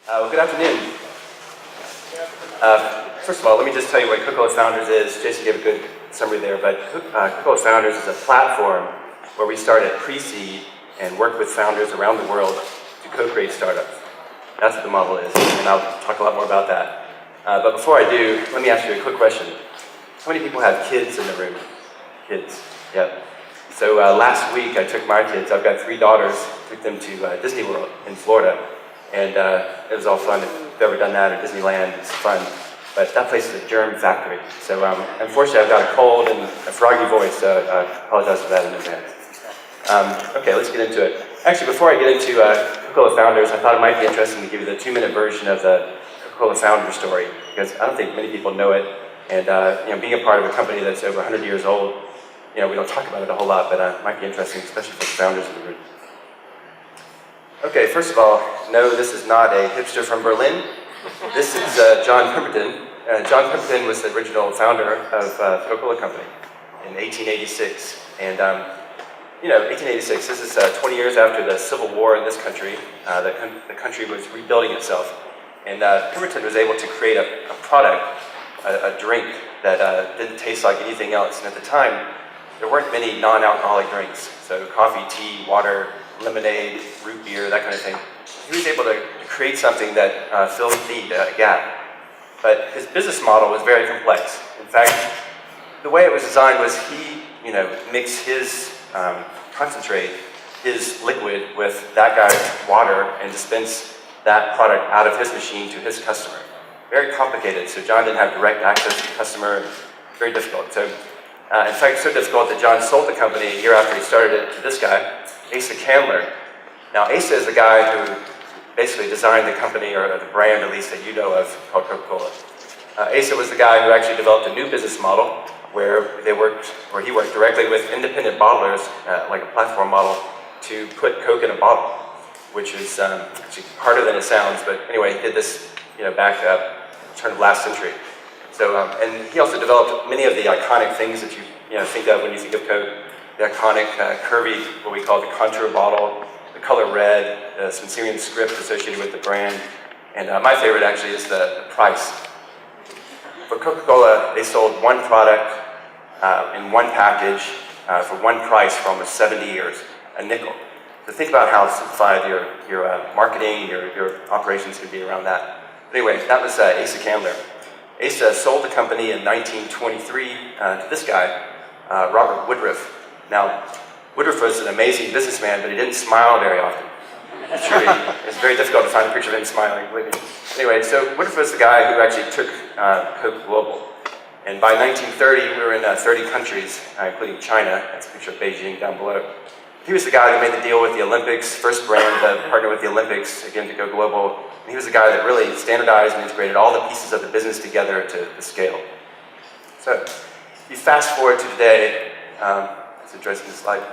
Well, good afternoon. First of all, let me just tell you what Coca-Cola Founders is. Jason gave a good summary there, but Coca-Cola Founders is a platform where we start at pre-seed and work with founders around the world to co-create startups. That's what the model is, and I'll talk a lot more about that. But before I do, let me ask you a quick question. How many people have kids in the room? Kids, yep. So last week I took my kids, I've got 3 daughters, took them to Disney World in Florida. And it was all fun. If you've ever done that, or Disneyland, it's fun. But that place is a germ factory. So unfortunately, I've got a cold and a froggy voice, so I apologize for that in advance. Okay, let's get into it. Actually, before I get into Coca-Cola Founders, I thought it might be interesting to give you the 2-minute version of the Coca-Cola founder story, because I don't think many people know it. And being a part of a company that's over 100 years old, we don't talk about it a whole lot, but it might be interesting, especially for the founders in the room. Okay, first of all, no, this is not a hipster from Berlin. This is John Pemberton. John Pemberton was the original founder of Coca-Cola Company in 1886. And, 1886, this is 20 years after the Civil War in this country. The country was rebuilding itself. And Pemberton was able to create a product, a drink that didn't taste like anything else. And at the time, there weren't many non-alcoholic drinks. So coffee, tea, water, lemonade, root beer, that kind of thing. He was able to create something that filled a need, a gap. But his business model was very complex. In fact, the way it was designed was he, mixed his concentrate, his liquid, with that guy's water and dispensed that product out of his machine to his customer. Very complicated, so John didn't have direct access to the customer. Very difficult. So, in fact, so difficult that John sold the company a year after he started it to this guy, Asa Candler. Now, Asa is the guy who basically designed the company, or the brand at least that you know of, called Coca-Cola. Asa was the guy who actually developed a new business model where he worked directly with independent bottlers, like a platform model, to put Coke in a bottle, which is actually harder than it sounds. But anyway, he did this, back turn of last century. So, and he also developed many of the iconic things that you think of when you think of Coke. The iconic curvy, what we call the contour bottle, the color red, the Spencerian script associated with the brand, and my favorite actually is the price. For Coca-Cola, they sold one product in one package for one price for almost 70 years, a nickel. So think about how simplified your marketing, your operations could be around that. But anyway, that was Asa Candler. Asa sold the company in 1923 to this guy, Robert Woodruff. Now, Woodruff was an amazing businessman, but he didn't smile very often. It's true. It's very difficult to find a picture of him smiling, believe me. Anyway, so Woodruff was the guy who actually took Coke global. And by 1930, we were in 30 countries, including China. That's a picture of Beijing down below. He was the guy that made the deal with the Olympics, first brand to partner with the Olympics, again, to go global. And he was the guy that really standardized and integrated all the pieces of the business together to scale. So, you fast forward to today, it's addressing the slide.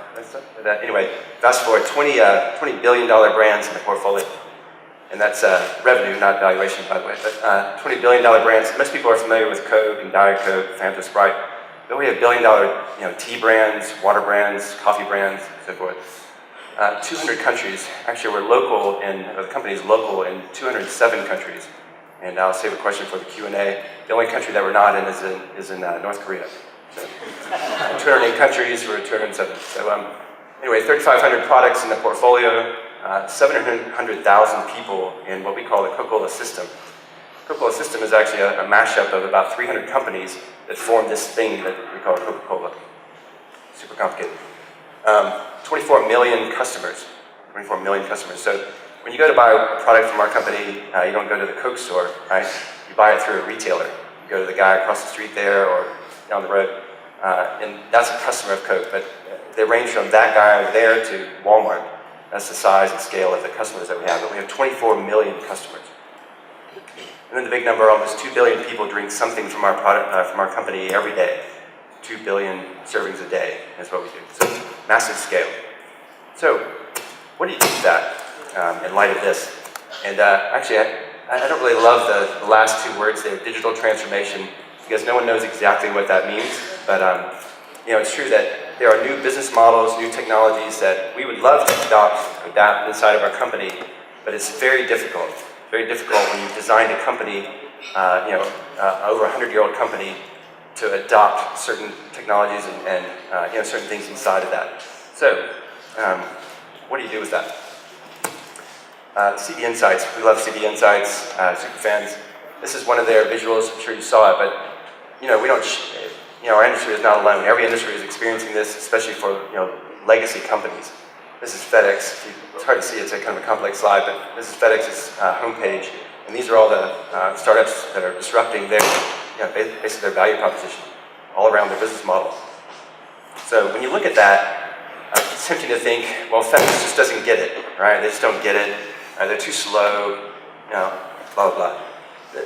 Anyway, fast forward, $20 billion brands in the portfolio. And that's revenue, not valuation, by the way. But $20 billion brands. Most people are familiar with Coke and Diet Coke, Fanta, Sprite. But we have billion-dollar tea brands, water brands, coffee brands, so forth. 200 countries. Actually, the company is local in 207 countries. And I'll save a question for the Q&A. The only country that we're not in is in North Korea. So, 208 countries, we're 207. So anyway, 3,500 products in the portfolio, 700,000 people in what we call the Coca-Cola system. Coca-Cola system is actually a mashup of about 300 companies that form this thing that we call Coca-Cola. Super complicated. 24 million customers. 24 million customers. So when you go to buy a product from our company, you don't go to the Coke store, right? You buy it through a retailer. You go to the guy across the street there or down the road. And that's a customer of Coke, but they range from that guy over there to Walmart. That's the size and scale of the customers that we have. But we have 24 million customers. And then the big number, almost 2 billion people drink something from our product, from our company every day. 2 billion servings a day is what we do. So massive scale. So what do you do with that in light of this? And actually, I don't really love the last 2 words there, digital transformation, because no one knows exactly what that means. But it's true that there are new business models, new technologies that we would love to adapt inside of our company, but it's very difficult. very difficult when you've designed a company, over 100-year-old company, to adopt certain technologies and certain things inside of that. So, what do you do with that? CD Insights. We love CD Insights, super fans. This is one of their visuals. I'm sure you saw it, but we don't. Our industry is not alone. Every industry is experiencing this, especially for legacy companies. This is FedEx. It's hard to see. It's a kind of a complex slide, but this is FedEx's homepage, and these are all the startups that are disrupting their, basically their value proposition, all around their business model. So when you look at that, it's tempting to think, well, FedEx just doesn't get it, right? They just don't get it. They're too slow, blah, blah, blah.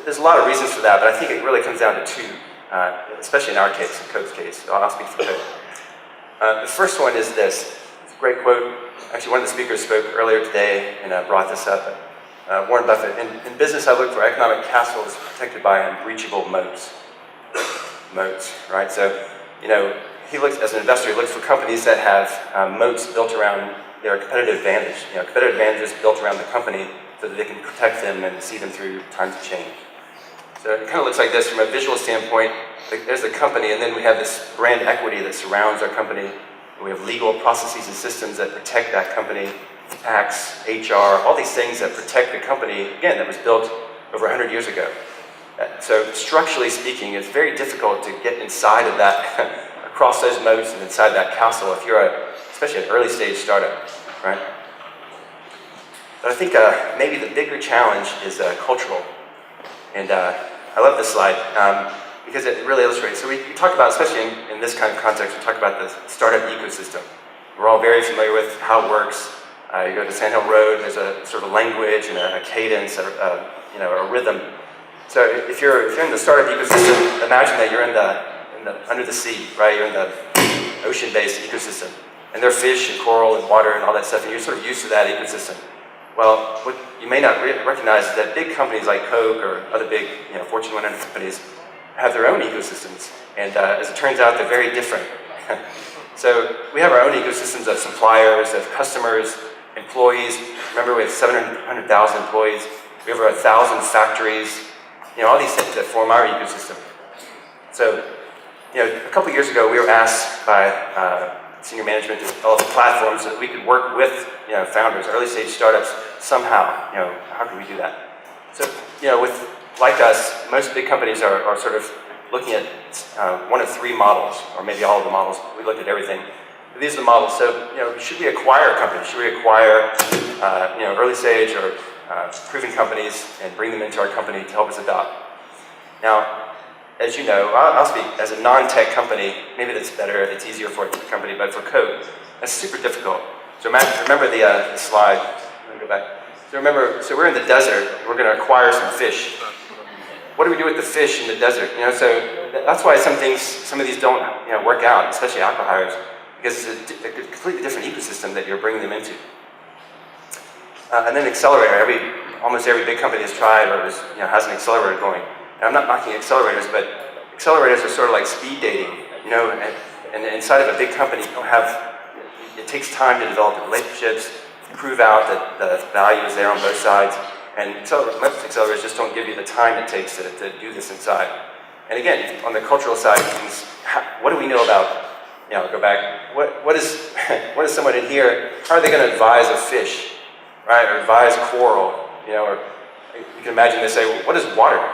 There's a lot of reasons for that, but I think it really comes down to two, especially in our case, in Coke's case. So I'll speak for Coke. The first one is this. It's a great quote. Actually, one of the speakers spoke earlier today and brought this up. Warren Buffett. In business, I look for economic castles protected by unbreachable moats. Moats, right? So, he looks, as an investor, he looks for companies that have moats built around their competitive advantage. Competitive advantages built around the company so that they can protect them and see them through times of change. So it kind of looks like this from a visual standpoint. There's the company, and then we have this brand equity that surrounds our company. We have legal processes and systems that protect that company, tax, HR, all these things that protect the company, again, that was built over 100 years ago. So structurally speaking, it's very difficult to get inside of that, across those moats and inside that castle if you're especially an early stage startup, right? But I think maybe the bigger challenge is cultural. And I love this slide because it really illustrates. So we talk about, especially in this kind of context, we talk about the startup ecosystem. We're all very familiar with how it works. You go to Sand Hill Road, there's a sort of language and a cadence, a rhythm. So if you're in the startup ecosystem, imagine that you're under the sea, right? You're in the ocean-based ecosystem. And there are fish and coral and water and all that stuff, and you're sort of used to that ecosystem. Well, what you may not recognize is that big companies like Coke or other big Fortune 100 companies have their own ecosystems. And as it turns out, they're very different. So we have our own ecosystems of suppliers, of customers, employees. Remember, we have 700,000 employees. We have over 1,000 factories. All these things that form our ecosystem. So, a couple years ago, we were asked by senior management to develop a platform so that we could work with, founders, early stage startups somehow. How can we do that? So, like us, most big companies are sort of looking at one of three models, or maybe all of the models. We looked at everything. But these are the models. So, should we acquire companies? Should we acquire, early stage or proven companies and bring them into our company to help us adopt? Now, as you know, I'll speak as a non-tech company. Maybe that's better. It's easier for a tech company, but for Coke, that's super difficult. So remember the slide. Let me go back. So we're in the desert. We're going to acquire some fish. What do we do with the fish in the desert? So that's why some of these don't work out, especially acqui-hires, because it's a completely different ecosystem that you're bringing them into. And then accelerator. Almost every big company has tried or has an accelerator going. And I'm not knocking accelerators, but accelerators are sort of like speed dating, and inside of a big company, it takes time to develop the relationships, prove out that the value is there on both sides, and most accelerators just don't give you the time it takes to do this inside. And again, on the cultural side, what do we know about, go back, what is someone in here, how are they going to advise a fish, right, or advise coral, or you can imagine they say, well, what is water?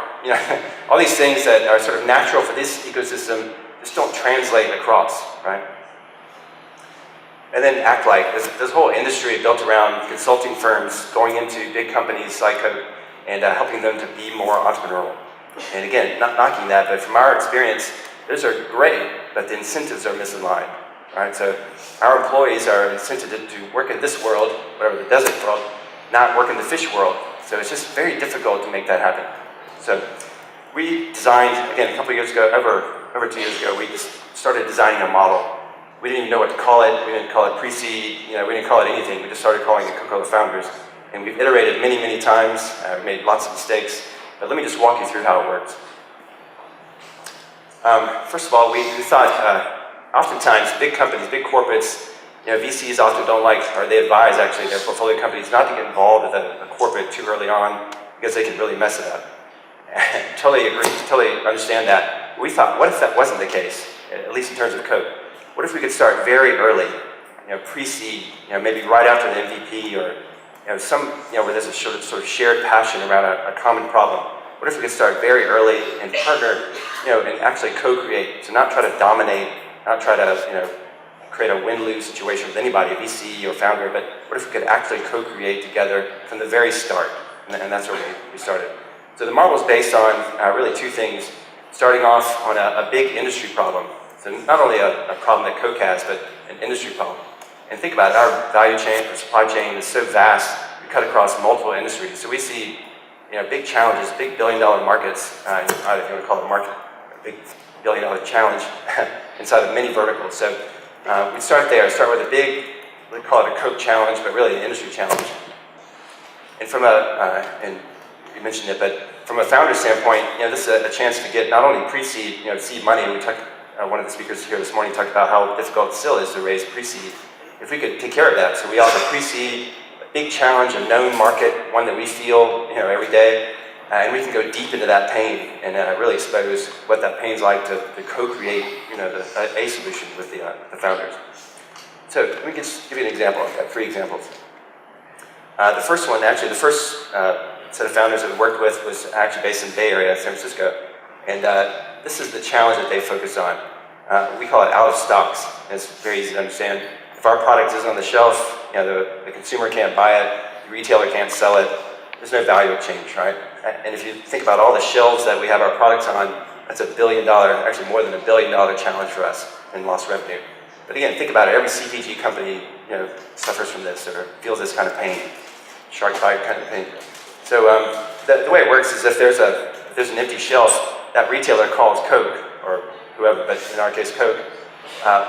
All these things that are sort of natural for this ecosystem just don't translate across, right? And then act like, this whole industry built around consulting firms going into big companies like Coke and helping them to be more entrepreneurial. And again, not knocking that, but from our experience, those are great, but the incentives are misaligned, right? So our employees are incented to work in this world, whatever the desert world, not work in the fish world. So it's just very difficult to make that happen. So we designed, again, a couple years ago, over 2 years ago, we just started designing a model. We didn't even know what to call it. We didn't call it pre-seed. We didn't call it anything. We just started calling it Coca-Cola Founders. And we've iterated many, many times. We made lots of mistakes. But let me just walk you through how it works. First of all, we thought oftentimes big companies, big corporates, VCs often don't like, or they advise actually their portfolio companies not to get involved with a corporate too early on. because they can really mess it up. Totally agree, totally understand that. We thought, what if that wasn't the case, at least in terms of Coke? What if we could start very early, pre-seed, maybe right after the MVP, or where there's a sort of shared passion around a common problem. What if we could start very early and partner, and actually co-create? So not try to dominate, not try to, create a win-lose situation with anybody, VC or founder, but what if we could actually co-create together from the very start? And that's where we started. So the model is based on really two things. Starting off on a big industry problem. So not only a problem that Coke has, but an industry problem. And think about it, our value chain, our supply chain is so vast, we cut across multiple industries. So we see big challenges, big billion-dollar markets, if you want to call it a market, a big billion-dollar challenge inside of many verticals. So we start there, start with a big, we call it a Coke challenge, but really an industry challenge. And from and you mentioned it, but from a founder standpoint, this is a chance to get not only pre-seed, seed money. We talked, one of the speakers here this morning talked about how difficult it still is to raise pre-seed. If we could take care of that, so we offer pre-seed, a big challenge, a known market, one that we feel, every day, and we can go deep into that pain and really expose what that pain's like to co-create, a solution with the founders. So let me just give you an example. I've got 3 examples. The first one, actually, the first set of founders that we worked with was actually based in the Bay Area, San Francisco, and this is the challenge that they focus on. We call it out of stocks. It's very easy to understand. If our product isn't on the shelf, the consumer can't buy it, the retailer can't sell it, there's no value exchange, right? And if you think about all the shelves that we have our products on, that's $1 billion, actually more than $1 billion challenge for us in lost revenue. But again, think about it, every CPG company, suffers from this or feels this kind of pain, shark bite kind of pain. So the way it works is if there's an empty shelf, that retailer calls Coke or whoever, but in our case Coke.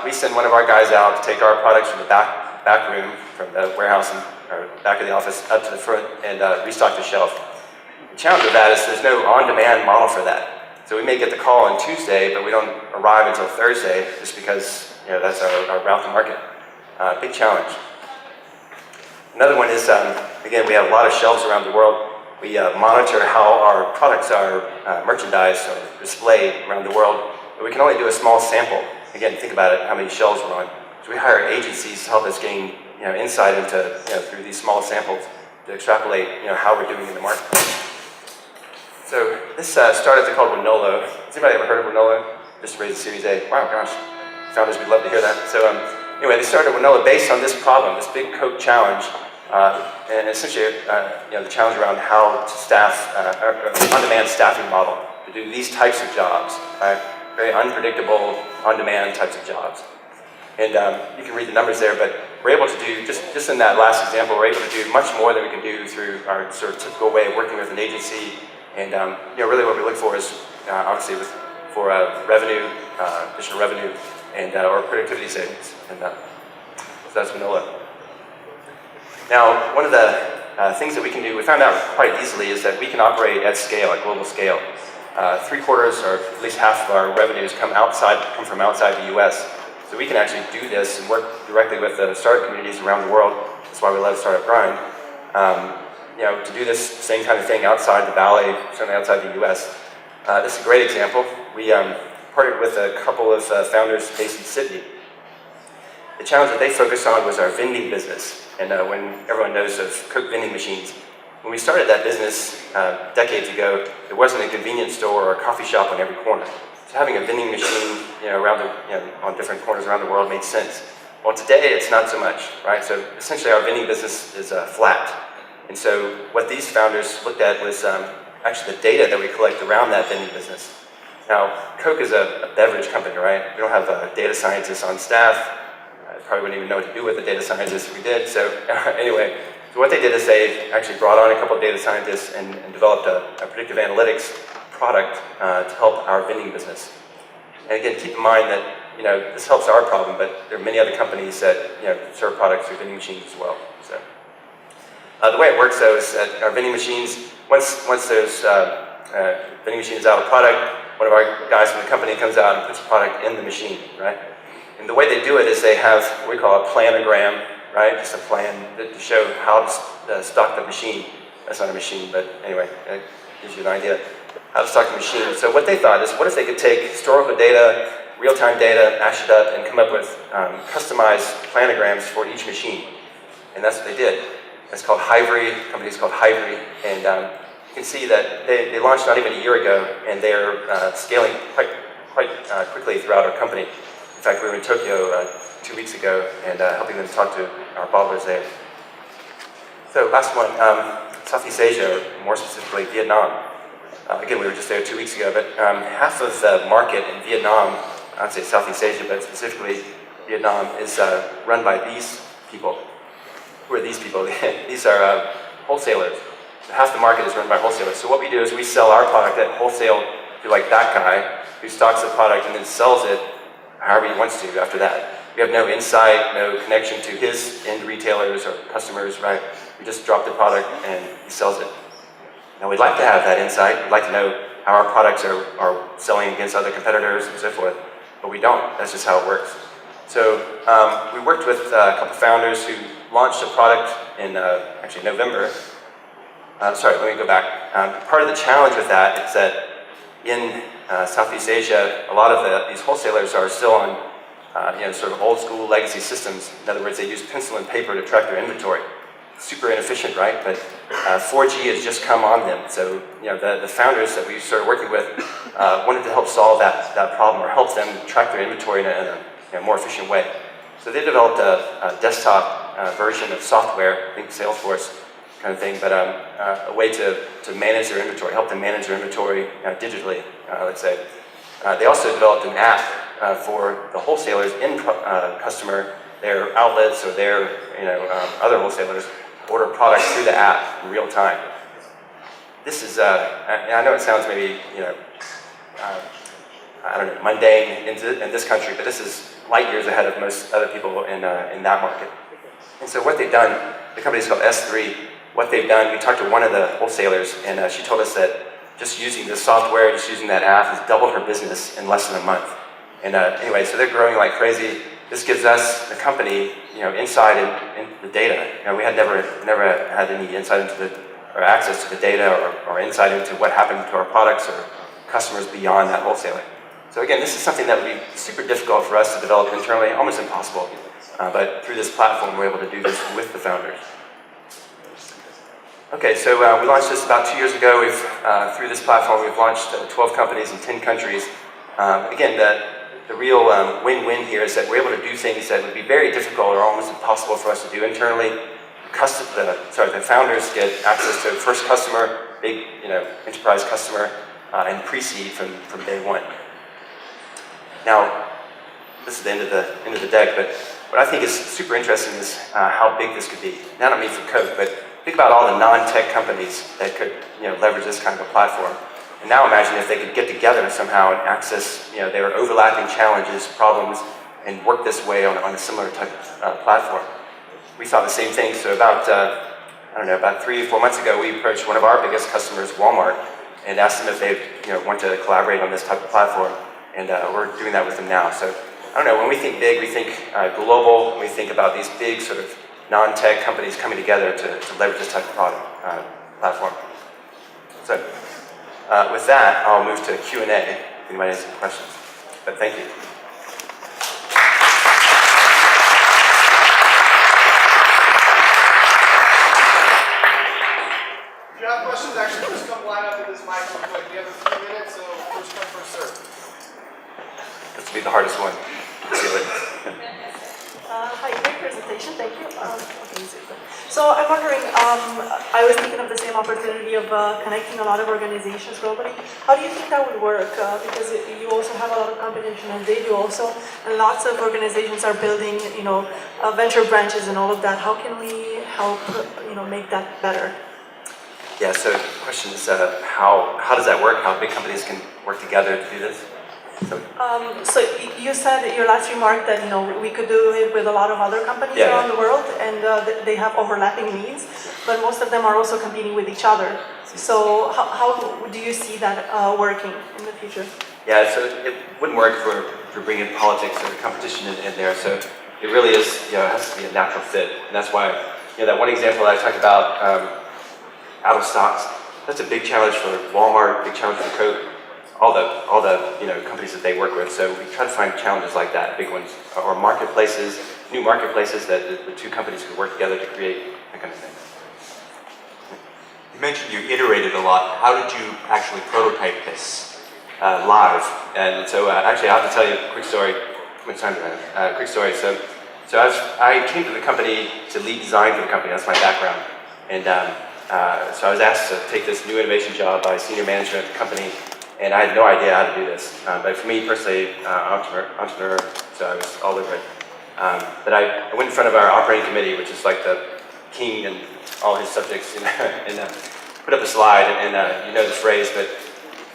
We send one of our guys out to take our products from the back room, from the warehouse or back of the office up to the front and restock the shelf. The challenge with that is there's no on-demand model for that. So we may get the call on Tuesday, but we don't arrive until Thursday just because that's our route to market. Big challenge. Another one is, again, we have a lot of shelves around the world. We monitor how our products are merchandised or displayed around the world, but we can only do a small sample. Again, think about it, how many shelves we're on. So we hire agencies to help us gain insight into, through these small samples to extrapolate, how we're doing in the marketplace. So this startup called Winolo. Has anybody ever heard of Winolo? Just raised a Series A. Wow, gosh. Founders, we'd love to hear that. So anyway, they started Winolo based on this problem, this big Coke challenge, and essentially, the challenge around how to staff, on-demand staffing model to do these types of jobs, right? Very unpredictable, on-demand types of jobs. And you can read the numbers there, but we're able to do, just in that last example, we're able to do much more than we can do through our sort of typical way of working with an agency. And really what we look for is, obviously, for revenue, additional revenue, and or productivity savings. And so that's Winolo. Now, one of the things that we can do, we found out quite easily, is that we can operate at scale, at global scale. 3/4 or at least half of our revenues come from outside the U.S. So we can actually do this and work directly with the startup communities around the world. That's why we love Startup Grind. To do this same kind of thing outside the Valley, certainly outside the U.S. This is a great example. We partnered with a couple of founders based in Sydney. The challenge that they focused on was our vending business. And when everyone knows of Coke vending machines, when we started that business decades ago, there wasn't a convenience store or a coffee shop on every corner. So having a vending machine, on different corners around the world made sense. Well, today it's not so much, right? So essentially, our vending business is flat. And so what these founders looked at was actually the data that we collect around that vending business. Now, Coke is a beverage company, right? We don't have data scientists on staff. I probably wouldn't even know what to do with the data scientists if we did. So anyway, so what they did is they actually brought on a couple of data scientists and developed a predictive analytics product to help our vending business. And again, keep in mind that this helps our problem, but there are many other companies that serve products through vending machines as well. So the way it works, though, is that our vending machines, once there's vending machine is out of product, one of our guys from the company comes out and puts the product in the machine, right? And the way they do it is they have what we call a planogram, right? Just a plan to show how to stock the machine. That's not a machine, but anyway, it gives you an idea how to stock a machine. So what they thought is, what if they could take historical data, real-time data, mash it up, and come up with customized planograms for each machine? And that's what they did. It's called Hivery. The company's called Hivery, and you can see that they launched not even a year ago, and they're scaling quite quickly throughout our company. In fact, we were in Tokyo 2 weeks ago and helping them talk to our bottlers there. So last one, Southeast Asia, more specifically Vietnam. Again, we were just there 2 weeks ago, but half of the market in Vietnam, I'd say Southeast Asia, but specifically Vietnam, is run by these people. Who are these people? These are wholesalers. Half the market is run by wholesalers. So what we do is we sell our product at wholesale to like that guy who stocks the product and then sells it however he wants to after that. We have no insight, no connection to his end retailers or customers, right? We just drop the product and he sells it. Now we'd like to have that insight. We'd like to know how our products are selling against other competitors and so forth, but we don't. That's just how it works. So we worked with a couple founders who launched a product in actually November. Sorry, let me go back. Part of the challenge with that is that in Southeast Asia, a lot of these wholesalers are still on sort of old school legacy systems. In other words, they use pencil and paper to track their inventory. Super inefficient, right? But 4G has just come on them. So the founders that we started working with wanted to help solve that problem or help them track their inventory in a more efficient way. So they developed a desktop version of software, I think Salesforce kind of thing, but a way to manage their inventory, help them manage their inventory digitally, let's say. They also developed an app for the wholesalers in customer, their outlets or their other wholesalers order products through the app in real time. This is, I know it sounds maybe I don't know, mundane in this country, but this is light years ahead of most other people in that market. And so what they've done, the company's called S3. What they've done, we talked to one of the wholesalers, and she told us that just using this software, just using that app, has doubled her business in less than a month. And anyway, so they're growing like crazy. This gives us, the company, insight in the data. We had never had any insight into or access to the data or insight into what happened to our products or customers beyond that wholesaler. So again, this is something that would be super difficult for us to develop internally, almost impossible. But through this platform, we're able to do this with the founders. Okay, so we launched this about 2 years ago. Through this platform, we've launched 12 companies in 10 countries. Again, the real win-win here is that we're able to do things that would be very difficult or almost impossible for us to do internally. The founders get access to first customer, big enterprise customer, and pre-seed from day one. Now, this is the end of the deck, but what I think is super interesting is how big this could be. Not only for Coke, but think about all the non-tech companies that could leverage this kind of a platform. And now imagine if they could get together somehow and access their overlapping challenges, problems, and work this way on a similar type of platform. We thought the same thing. So about 3 or 4 months ago, we approached one of our biggest customers, Walmart, and asked them if they want to collaborate on this type of platform. And we're doing that with them now. So I don't know, when we think big, we think global, and we think about these big sort of non-tech companies coming together to leverage this type of platform. So with that, I'll move to Q&A if anybody has any questions. But thank you. If you have questions, actually just come line up with this mic real quick. We have a few minutes, so first come, first serve. This will be the hardest one. See you later. Hi, great presentation, thank you. So I'm wondering, I was thinking of the same opportunity of connecting a lot of organizations globally. How do you think that would work? Because you also have a lot of competition, and they do also, and lots of organizations are building, venture branches and all of that. How can we help, make that better? Yeah. So the question is, how does that work? How big companies can work together to do this? So you said your last remark that we could do it with a lot of other companies around the world, and they have overlapping needs, but most of them are also competing with each other. So how do you see that working in the future? Yeah, so it wouldn't work for bringing politics or competition in there. So it really is, it has to be a natural fit, and that's why that one example that I talked about. out of stocks. That's a big challenge for Walmart, big challenge for Coke, all the companies that they work with. So we try to find challenges like that, big ones, or marketplaces, new marketplaces that the two companies could work together to create, that kind of thing. You mentioned you iterated a lot. How did you actually prototype this? Live. And so actually I have to tell you a quick story. How much time do I have? Quick story. So I came to the company to lead design for the company. That's my background. And so I was asked to take this new innovation job by senior management at the company, and I had no idea how to do this. But for me personally, entrepreneur, so I was all over it. But I went in front of our operating committee, which is like the king and all his subjects, and put up a slide, and you know the phrase, but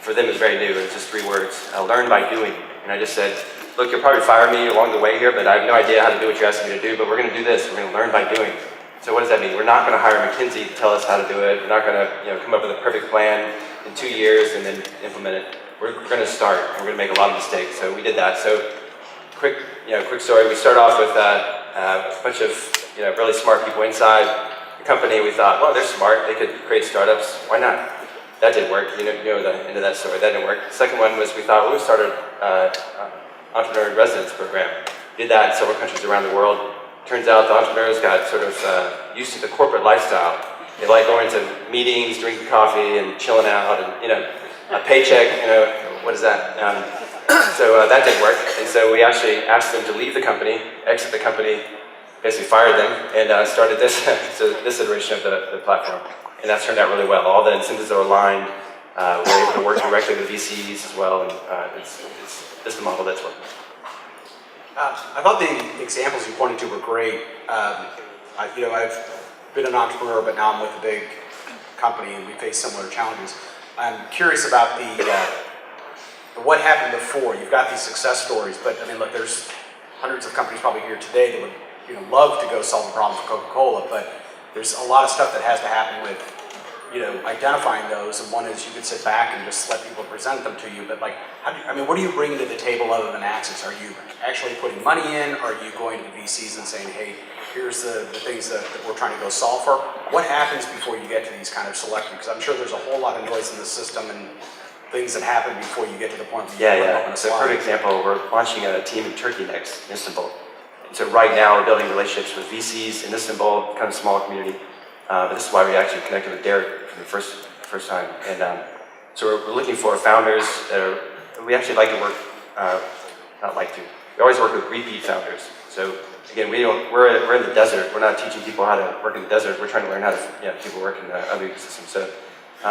for them it's very new. It's just 3 words: learn by doing. And I just said, look, you'll probably fire me along the way here, but I have no idea how to do what you're asking me to do, but we're going to do this. We're going to learn by doing. So what does that mean? We're not going to hire McKinsey to tell us how to do it. We're not going to come up with a perfect plan in 2 years and then implement it. We're going to start, and we're going to make a lot of mistakes. So we did that. So quick story. We start off with a bunch of really smart people inside the company. We thought, well, they're smart. They could create startups. Why not? That didn't work. You know the end of that story. That didn't work. The second one was we thought, well, we started entrepreneur in residence program. Did that in several countries around the world. Turns out the entrepreneurs got sort of used to the corporate lifestyle. They like going to meetings, drinking coffee, and chilling out, and a paycheck. What is that? So that didn't work, and so we actually asked them to leave the company, exit the company, basically fired them, and started this iteration of the platform. And that's turned out really well. All the incentives are aligned. We're able to work directly with VCs as well, and it's the model that's working. I thought the examples you pointed to were great. I've been an entrepreneur, but now I'm with a big company, and we face similar challenges. I'm curious about the what happened before. You've got these success stories, but I mean, look, there's hundreds of companies probably here today that would love to go solve a problem for Coca-Cola, but there's a lot of stuff that has to happen with identifying those, and one is you could sit back and just let people present them to you, but like, what are you bringing to the table other than access? Are you actually putting money in? Are you going to the VCs and saying, hey, here's the things that we're trying to go solve for? What happens before you get to these kind of selections? Because I'm sure there's a whole lot of noise in the system and things that happen before you get to the point where you open a slide. So for example, we're launching a team in Turkey next, in Istanbul. And so right now we're building relationships with VCs in Istanbul, kind of a small community. But this is why we actually connected with Derek for the first time. And so we're looking for founders we actually like to work, we always work with repeat founders. So again, we're in the desert. We're not teaching people how to work in the desert. We're trying to learn how to people work in the other ecosystems. So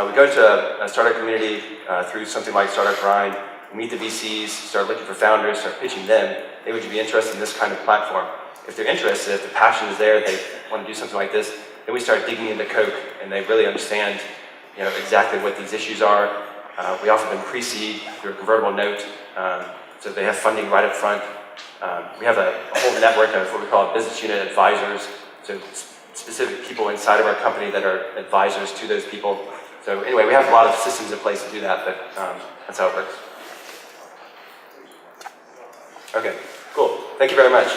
we go to a startup community through something like Startup Grind, meet the VCs, start looking for founders, start pitching them. They would be interested in this kind of platform. If they're interested, if the passion is there, they want to do something like this, then we start digging into Coke, and they really understand, exactly what these issues are. We offer them pre-seed through a convertible note, so they have funding right up front. We have a whole network of what we call business unit advisors, so specific people inside of our company that are advisors to those people. So anyway, we have a lot of systems in place to do that, but that's how it works. Okay, cool. Thank you very much.